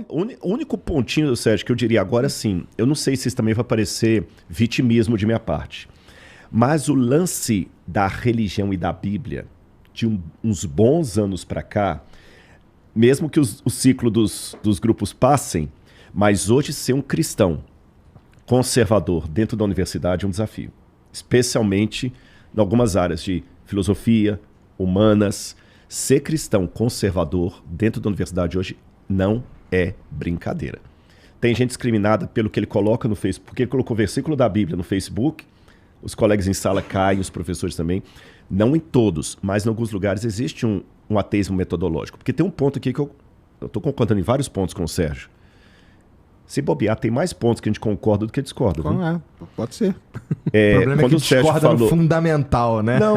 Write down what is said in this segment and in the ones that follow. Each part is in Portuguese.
O único pontinho, Sérgio, que eu diria agora sim, eu não sei se isso também vai parecer vitimismo de minha parte, mas o lance da religião e da Bíblia, de uns bons anos para cá, mesmo que o ciclo dos grupos passem, mas hoje ser um cristão conservador dentro da universidade é um desafio, especialmente em algumas áreas de filosofia, humanas. Ser cristão conservador dentro da universidade hoje não é brincadeira. Tem gente discriminada pelo que ele coloca no Facebook, porque ele colocou versículo da Bíblia no Facebook, os colegas em sala caem, os professores também. Não em todos, mas em alguns lugares existe um ateísmo metodológico. Porque tem um ponto aqui que eu estou concordando em vários pontos com o Sérgio. Se bobear, tem mais pontos que a gente concorda do que discorda. Pode ser. O problema é que discorda no fundamental, né? Não,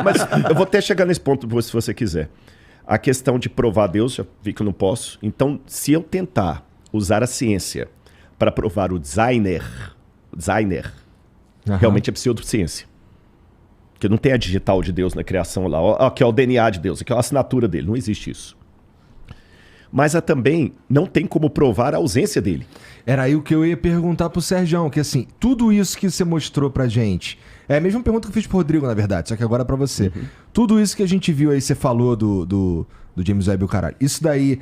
mas eu vou até chegar nesse ponto se você quiser. A questão de provar Deus, já vi que eu não posso. Então, se eu tentar usar a ciência para provar o designer, realmente é pseudociência. Porque não tem a digital de Deus na criação lá. Aqui é o DNA de Deus, aqui é a assinatura dele. Não existe isso. Mas também não tem como provar a ausência dele. Era aí o que eu ia perguntar pro Sergião, que assim, tudo isso que você mostrou pra gente, é a mesma pergunta que eu fiz pro Rodrigo, na verdade, só que agora é pra você. Uhum. Tudo isso que a gente viu aí, você falou do James Webb e o caralho, isso daí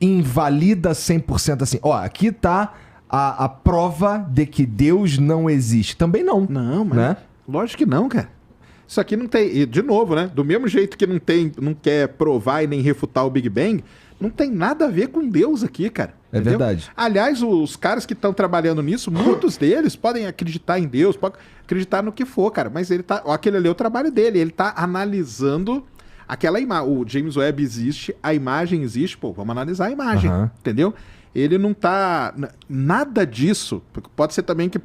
invalida 100% assim, aqui tá a prova de que Deus não existe. Também não. Não, mas né? Lógico que não, cara. Isso aqui não tem... E, de novo, né? Do mesmo jeito que não quer provar e nem refutar o Big Bang, não tem nada a ver com Deus aqui, cara. É entendeu? verdade. Aliás, os caras que estão trabalhando nisso, muitos deles podem acreditar em Deus, podem acreditar no que for, cara. Mas aquele ali é o trabalho dele. Ele tá analisando aquela imagem. O James Webb existe, a imagem existe. Pô, vamos analisar a imagem, entendeu? Ele não tá... Nada disso. Pode ser também que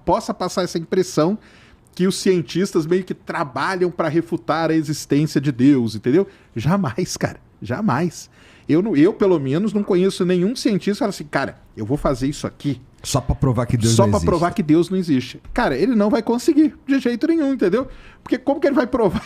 possa passar essa impressão que os cientistas meio que trabalham para refutar a existência de Deus, entendeu? Jamais, cara. Jamais. Eu, pelo menos, não conheço nenhum cientista que fala assim, cara, eu vou fazer isso aqui só para provar que Deus não existe. Só para provar que Deus não existe. Cara, ele não vai conseguir de jeito nenhum, entendeu? Porque como que ele vai provar,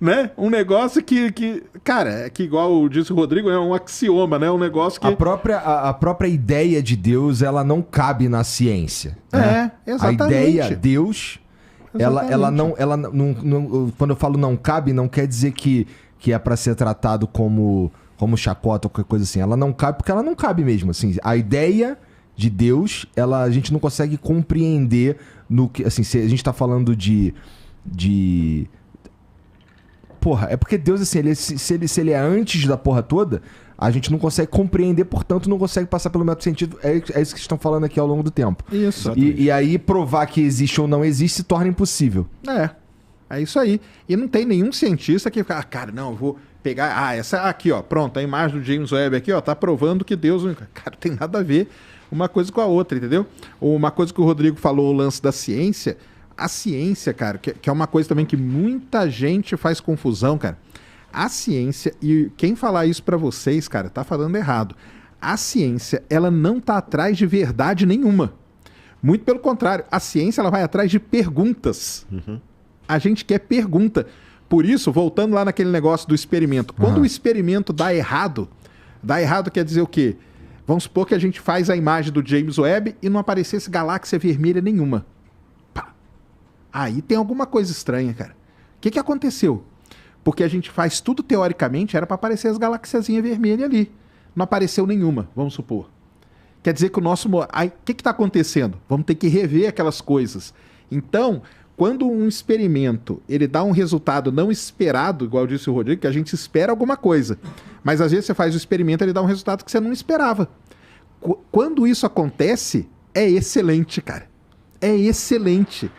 né? Um negócio que cara, que igual disse o Rodrigo, é um axioma, né? Um negócio que... A própria ideia de Deus, ela não cabe na ciência. Né? Exatamente. A ideia Deus... Ela não, quando eu falo não cabe, não quer dizer que é para ser tratado como chacota ou qualquer coisa assim. Ela não cabe porque ela não cabe mesmo. Assim, a ideia de Deus, a gente não consegue compreender no que, assim, se a gente tá falando de porra, é porque Deus, assim, se ele é antes da porra toda, a gente não consegue compreender, portanto não consegue passar pelo método científico. É isso que vocês estão falando aqui ao longo do tempo. Isso. E aí provar que existe ou não existe se torna impossível. É isso aí. E não tem nenhum cientista que fica, cara, não, eu vou pegar... essa aqui, ó, pronto, a imagem do James Webb aqui, ó, tá provando que Deus... Cara, tem nada a ver uma coisa com a outra, entendeu? Uma coisa que o Rodrigo falou, o lance da ciência... A ciência, cara, que é uma coisa também que muita gente faz confusão, cara. A ciência, e quem falar isso pra vocês, cara, tá falando errado. A ciência, ela não tá atrás de verdade nenhuma. Muito pelo contrário, a ciência, ela vai atrás de perguntas. A gente quer pergunta. Por isso, voltando lá naquele negócio do experimento, quando o experimento dá errado quer dizer o quê? Vamos supor que a gente faz a imagem do James Webb e não aparecesse galáxia vermelha nenhuma. Aí tem alguma coisa estranha, cara. O que aconteceu? Porque a gente faz tudo teoricamente, era para aparecer as galaxiazinhas vermelhas ali. Não apareceu nenhuma, vamos supor. Quer dizer que o nosso... Aí, o que está acontecendo? Vamos ter que rever aquelas coisas. Então, quando um experimento ele dá um resultado não esperado, igual disse o Rodrigo, que a gente espera alguma coisa. Mas às vezes você faz o experimento e ele dá um resultado que você não esperava. Quando isso acontece, é excelente, cara. É excelente.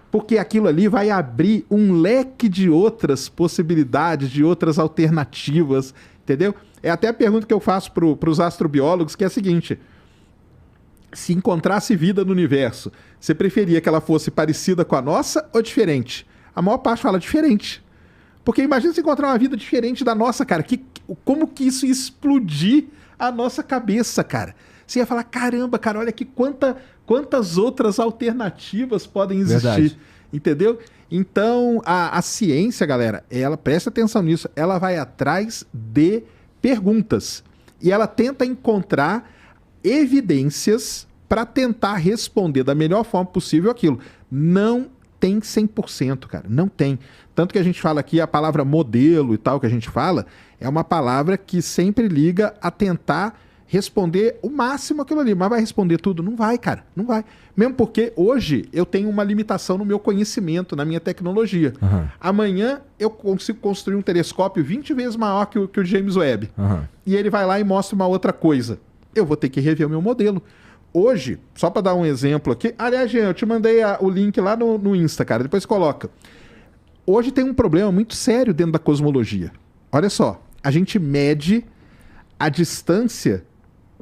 Porque aquilo ali vai abrir um leque de outras possibilidades, de outras alternativas, entendeu? É até a pergunta que eu faço para os astrobiólogos, que é a seguinte: se encontrasse vida no universo, você preferia que ela fosse parecida com a nossa ou diferente? A maior parte fala diferente. Porque imagina se encontrar uma vida diferente da nossa, cara. Como que isso ia explodir a nossa cabeça, cara? Você ia falar, caramba, cara, olha aqui quantas outras alternativas podem existir. Verdade. Entendeu? Então, a ciência, galera, ela presta atenção nisso, ela vai atrás de perguntas. E ela tenta encontrar evidências para tentar responder da melhor forma possível aquilo. Não tem 100%, cara. Não tem. Tanto que a gente fala aqui, a palavra modelo e tal que a gente fala, é uma palavra que sempre liga a tentar responder o máximo aquilo ali. Mas vai responder tudo? Não vai, cara. Não vai. Mesmo porque hoje eu tenho uma limitação no meu conhecimento, na minha tecnologia. Uhum. Amanhã eu consigo construir um telescópio 20 vezes maior que o James Webb. Uhum. E ele vai lá e mostra uma outra coisa. Eu vou ter que rever o meu modelo. Hoje, só para dar um exemplo aqui... Aliás, Jean, eu te mandei o link lá no Insta, cara. Depois coloca. Hoje tem um problema muito sério dentro da cosmologia. Olha só. A gente mede a distância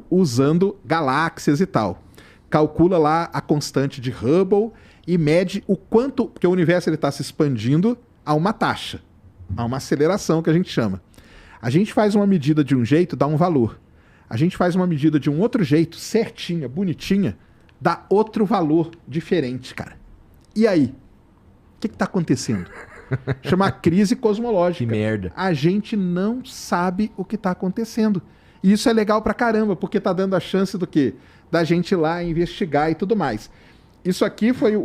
usando galáxias e tal. Calcula lá a constante de Hubble e mede o quanto... Porque o universo está se expandindo a uma taxa. A uma aceleração que a gente chama. A gente faz uma medida de um jeito, dá um valor. A gente faz uma medida de um outro jeito, certinha, bonitinha, dá outro valor diferente, cara. E aí? O que está acontecendo? Chama crise cosmológica. Que merda. A gente não sabe o que está acontecendo. E isso é legal pra caramba, porque tá dando a chance do quê? Da gente ir lá investigar e tudo mais. Isso aqui foi a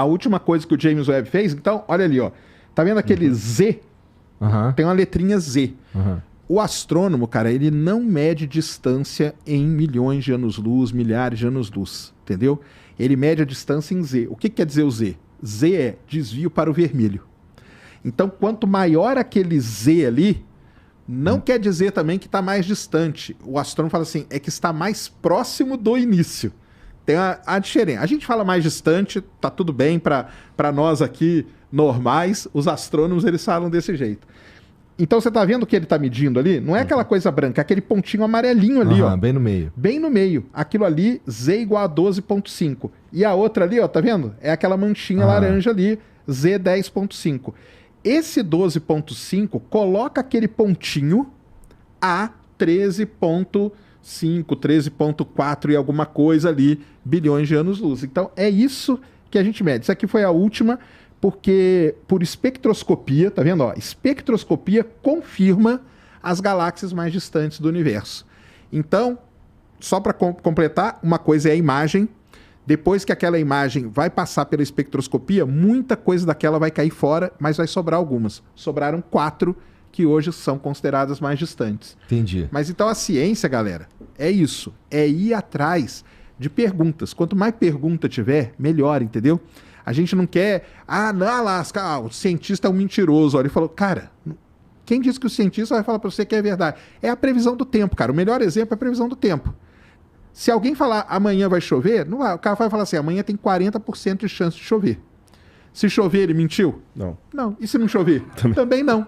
última coisa que o James Webb fez. Então, olha ali, ó. Tá vendo aquele Z? Tem uma letrinha Z. O astrônomo, cara, ele não mede distância em milhões de anos-luz, milhares de anos-luz, entendeu? Ele mede a distância em Z. O que quer dizer o Z? Z é desvio para o vermelho. Então, quanto maior aquele Z ali, não quer dizer também que está mais distante. O astrônomo fala assim, é que está mais próximo do início. Tem a diferença. A gente fala mais distante, tá tudo bem para nós aqui normais, os astrônomos eles falam desse jeito. Então você tá vendo o que ele tá medindo ali? Não é aquela coisa branca, é aquele pontinho amarelinho ali, ó. Bem no meio. Bem no meio. Aquilo ali, Z igual a 12,5. E a outra ali, ó, tá vendo? É aquela manchinha laranja ali, Z 10,5. Esse 12,5 coloca aquele pontinho a 13,5, 13,4 e alguma coisa ali, bilhões de anos-luz. Então é isso que a gente mede. Isso aqui foi a última... Porque por espectroscopia, tá vendo? Ó, espectroscopia confirma as galáxias mais distantes do universo. Então, só para completar, uma coisa é a imagem. Depois que aquela imagem vai passar pela espectroscopia, muita coisa daquela vai cair fora, mas vai sobrar algumas. Sobraram 4 que hoje são consideradas mais distantes. Entendi. Mas então a ciência, galera, é isso. É ir atrás de perguntas. Quanto mais pergunta tiver, melhor, entendeu? A gente não quer... o cientista é um mentiroso. Ele falou, cara, quem disse que o cientista vai falar para você que é verdade? É a previsão do tempo, cara. O melhor exemplo é a previsão do tempo. Se alguém falar amanhã vai chover, não vai. O cara vai falar assim, amanhã tem 40% de chance de chover. Se chover, ele mentiu? Não. Não. E se não chover? Também não.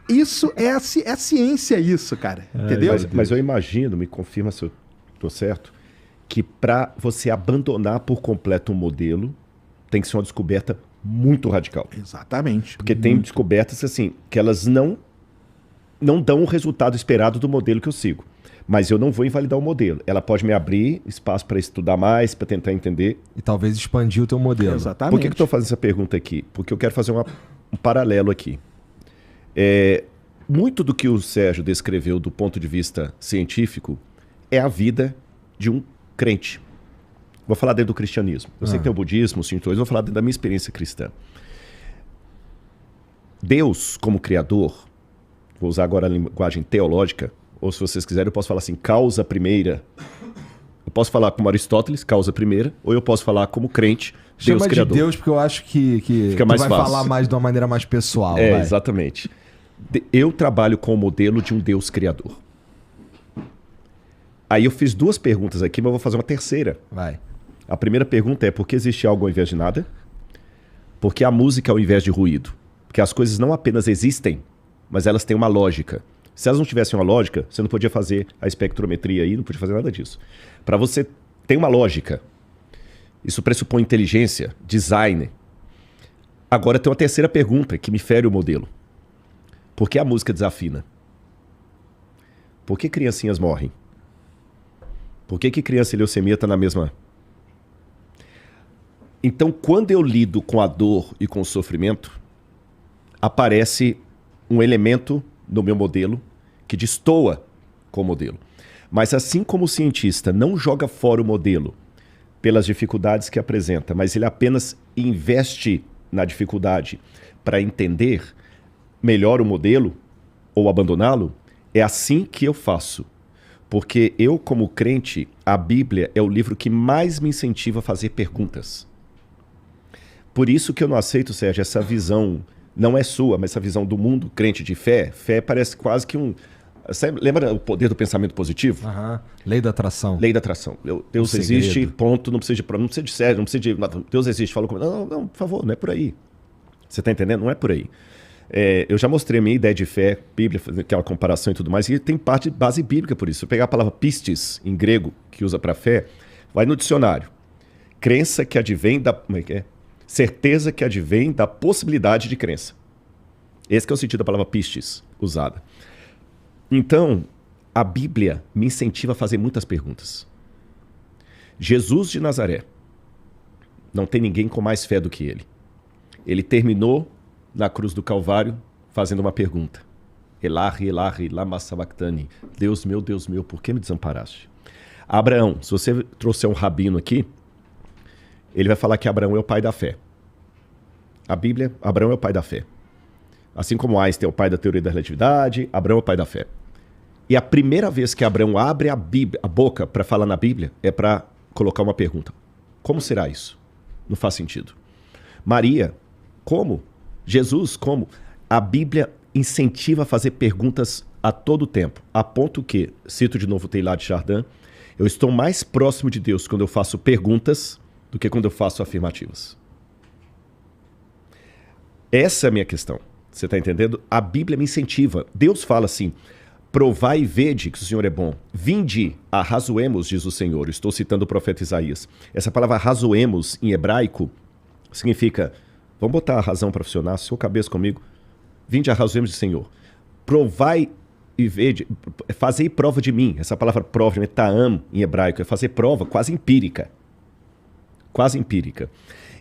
Isso é ciência, isso, cara. Entendeu? Mas eu imagino, me confirma se eu estou certo, que para você abandonar por completo um modelo, tem que ser uma descoberta muito radical. Exatamente. Porque tem descobertas assim, que elas não dão o resultado esperado do modelo que eu sigo. Mas eu não vou invalidar o modelo. Ela pode me abrir espaço para estudar mais, para tentar entender. E talvez expandir o teu modelo. Exatamente. Por que eu estou fazendo essa pergunta aqui? Porque eu quero fazer um paralelo aqui. Muito do que o Sérgio descreveu do ponto de vista científico é a vida de um crente. Vou falar dentro do cristianismo. Eu sei que tem o budismo, os shintoísmo, vou falar dentro da minha experiência cristã. Deus, como criador, vou usar agora a linguagem teológica, ou se vocês quiserem eu posso falar assim, causa primeira. Eu posso falar como Aristóteles, causa primeira, ou eu posso falar como crente, Deus Chama criador. de Deus porque eu acho que Fica tu mais vai fácil. falar mais de uma maneira mais pessoal. É, vai. exatamente. Eu trabalho com o modelo de um Deus criador. Aí eu fiz 2 perguntas aqui, mas eu vou fazer uma terceira. Vai. A primeira pergunta é por que existe algo ao invés de nada? Por que a música ao invés de ruído? Porque as coisas não apenas existem, mas elas têm uma lógica. Se elas não tivessem uma lógica, você não podia fazer a espectrometria aí, não podia fazer nada disso. Para você ter uma lógica, isso pressupõe inteligência, design. Agora tem uma terceira pergunta que me fere o modelo. Por que a música desafina? Por que criancinhas morrem? Por que criança e leucemia está na mesma... Então, quando eu lido com a dor e com o sofrimento, aparece um elemento no meu modelo que que destoa com o modelo. Mas assim como o cientista não joga fora o modelo pelas dificuldades que apresenta, mas ele apenas investe na dificuldade para entender melhor o modelo ou abandoná-lo, é assim que eu faço. Porque eu, como crente, a Bíblia é o livro que mais me incentiva a fazer perguntas. Por isso que eu não aceito, Sérgio, essa visão, não é sua, mas essa visão do mundo crente de fé. Fé parece quase que um... Você lembra o poder do pensamento positivo? Lei da atração. Lei da atração. Deus existe, ponto, não precisa de prova, não precisa de Sérgio, não precisa de... Deus existe, fala comigo. Não, por favor, não é por aí. Você está entendendo? Não é por aí. Eu já mostrei a minha ideia de fé, Bíblia, aquela comparação e tudo mais, e tem parte de base bíblica por isso. Se eu pegar a palavra pistis, em grego, que usa para fé, vai no dicionário. Crença que advém da... Como é que é? Certeza que advém da possibilidade de crença. Esse que é o sentido da palavra pistis, usada. Então, a Bíblia me incentiva a fazer muitas perguntas. Jesus de Nazaré. Não tem ninguém com mais fé do que ele. Ele terminou na cruz do Calvário fazendo uma pergunta. Elahi, Elahi, lama sabachthani. Deus meu, por que me desamparaste? Abraão, se você trouxer um rabino aqui, ele vai falar que Abraão é o pai da fé. A Bíblia, Abraão é o pai da fé. Assim como Einstein é o pai da teoria da relatividade, Abraão é o pai da fé. E a primeira vez que Abraão abre a boca para falar na Bíblia é para colocar uma pergunta. Como será isso? Não faz sentido. Maria, como? Jesus, como? A Bíblia incentiva a fazer perguntas a todo tempo, a ponto que, cito de novo Teilhard de Chardin, eu estou mais próximo de Deus quando eu faço perguntas do que quando eu faço afirmativas. Essa é a minha questão. Você está entendendo? A Bíblia me incentiva. Deus fala assim, provai e vede que o Senhor é bom. Vinde, arrazoemos, diz o Senhor. Estou citando o profeta Isaías. Essa palavra arrazoemos, em hebraico, significa, vamos botar a razão para funcionar, sua cabeça comigo. Vinde, arrazoemos, diz o Senhor. Provai e vede, fazei prova de mim. Essa palavra prova, é ta'am, em hebraico, é fazer prova quase empírica. Quase empírica.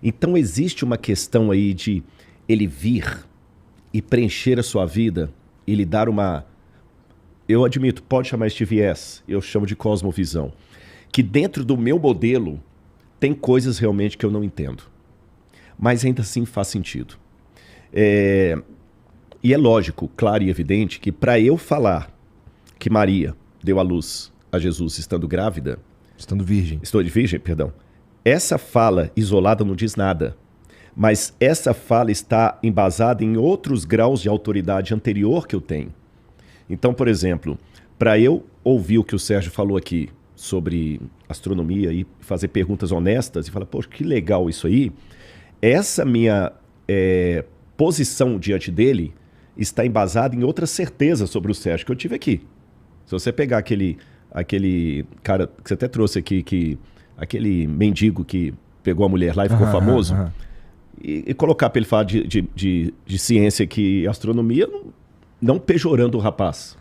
Então existe uma questão aí de ele vir e preencher a sua vida e lhe dar uma... Eu admito, pode chamar este viés, eu chamo de cosmovisão, que dentro do meu modelo tem coisas realmente que eu não entendo. Mas ainda assim faz sentido. E é lógico, claro e evidente, que para eu falar que Maria deu à luz a Jesus estando grávida... Estando virgem. Estou de virgem, perdão. Essa fala isolada não diz nada. Mas essa fala está embasada em outros graus de autoridade anterior que eu tenho. Então, por exemplo, para eu ouvir o que o Sérgio falou aqui sobre astronomia e fazer perguntas honestas e falar, poxa, que legal isso aí, essa minha posição diante dele está embasada em outra certeza sobre o Sérgio que eu tive aqui. Se você pegar aquele cara que você até trouxe aqui, aquele mendigo que pegou a mulher lá e ficou famoso... E colocar para ele falar de ciência e astronomia, não pejorando o rapaz.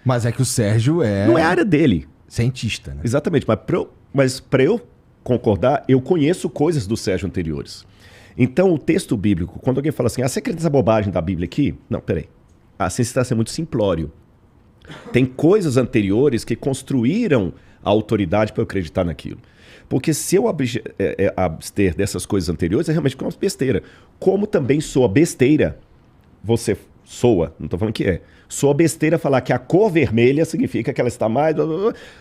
Mas é que o Sérgio é... Não é a área dele. Cientista, né? Exatamente. Mas para eu concordar, eu conheço coisas do Sérgio anteriores. Então, o texto bíblico, quando alguém fala assim, você acredita nessa bobagem da Bíblia aqui? Não, peraí. A ciência está sendo muito simplório. Tem coisas anteriores que construíram a autoridade para eu acreditar naquilo. Porque se eu abster dessas coisas anteriores, é realmente uma besteira. Como também soa besteira, você soa, não estou falando que é, soa besteira falar que a cor vermelha significa que ela está mais...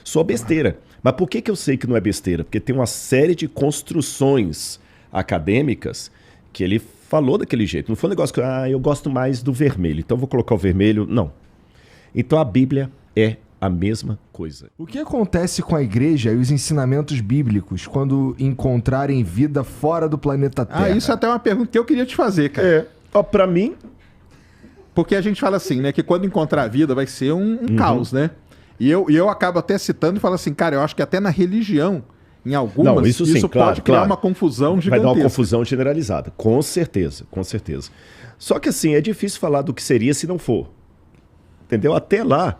Soa besteira. Mas por que eu sei que não é besteira? Porque tem uma série de construções acadêmicas que ele falou daquele jeito. Não foi um negócio que eu gosto mais do vermelho, então vou colocar o vermelho. Não. Então a Bíblia é a mesma coisa. O que acontece com a igreja e os ensinamentos bíblicos quando encontrarem vida fora do planeta Terra? Isso é até uma pergunta que eu queria te fazer, cara. Para mim... Porque a gente fala assim, né? Que quando encontrar a vida vai ser um caos, né? E eu acabo até citando e falo assim, cara, eu acho que até na religião, em algumas, não, isso sim, pode criar uma confusão gigantesca. Vai dar uma confusão generalizada, com certeza, com certeza. Só que assim, é difícil falar do que seria se não for. Entendeu? Até lá...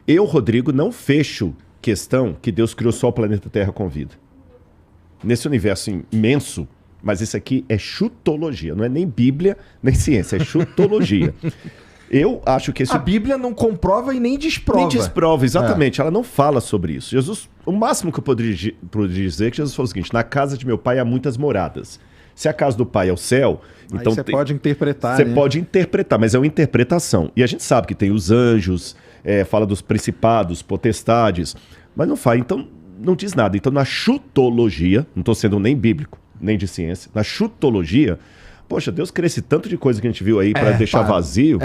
Eu, Rodrigo, não fecho questão que Deus criou só o planeta Terra com vida. Nesse universo imenso, mas isso aqui é chutologia, não é nem Bíblia, nem ciência, é chutologia. Eu acho que esse... A Bíblia não comprova e nem desprova. Nem desprova, exatamente. Ela não fala sobre isso. Jesus, o máximo que eu poderia dizer é que Jesus falou o seguinte: na casa de meu pai há muitas moradas. Se a casa do pai é o céu, Aí então você pode interpretar, Você né? pode interpretar, mas é uma interpretação. E a gente sabe que tem os anjos, fala dos principados, potestades, mas não fala, então não diz nada. Então na chutologia, não estou sendo nem bíblico, nem de ciência, na chutologia, poxa, Deus cria esse tanto de coisa que a gente viu aí para deixar vazio.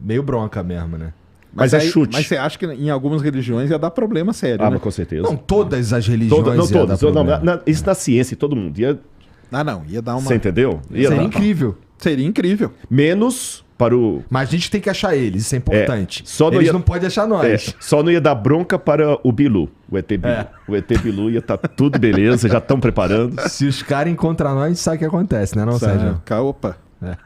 Meio bronca mesmo, né? Mas é chute. Mas você acha que em algumas religiões ia dar problema sério, né? Mas com certeza. Não, todas as religiões Não ia dar todas. problema. Isso na ciência, todo mundo. Não, ia dar uma... Você entendeu? Seria incrível. Seria incrível. Menos para o... Mas a gente tem que achar eles, isso é importante. Só não Eles ia- não podem achar nós. Só não ia dar bronca para o Bilu, o ET Bilu. O ET Bilu ia estar tudo beleza, já estão preparando. Se os caras encontrar nós, a gente sabe o que acontece, né, não, Sérgio? Opa,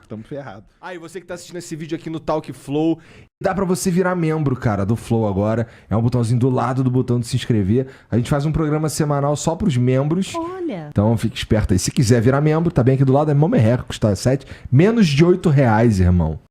estamos ferrados. Aí, você que tá assistindo esse vídeo aqui no Talk Flow, dá pra você virar membro, cara, do Flow agora. É um botãozinho do lado do botão de se inscrever. A gente faz um programa semanal só pros membros. Olha. Então fique esperto aí. Se quiser virar membro, tá bem aqui do lado, é mó merreca, custa menos de R$8, irmão.